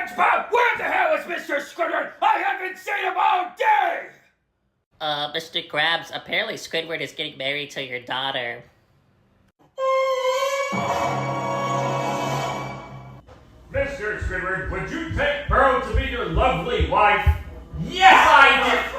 SpongeBob, where the hell is Mr. Squidward? I haven't seen him all day! Mr. Krabs, apparently Squidward is getting married to your daughter. Mr. Squidward, would you take Pearl to be your lovely wife? Yes, I do!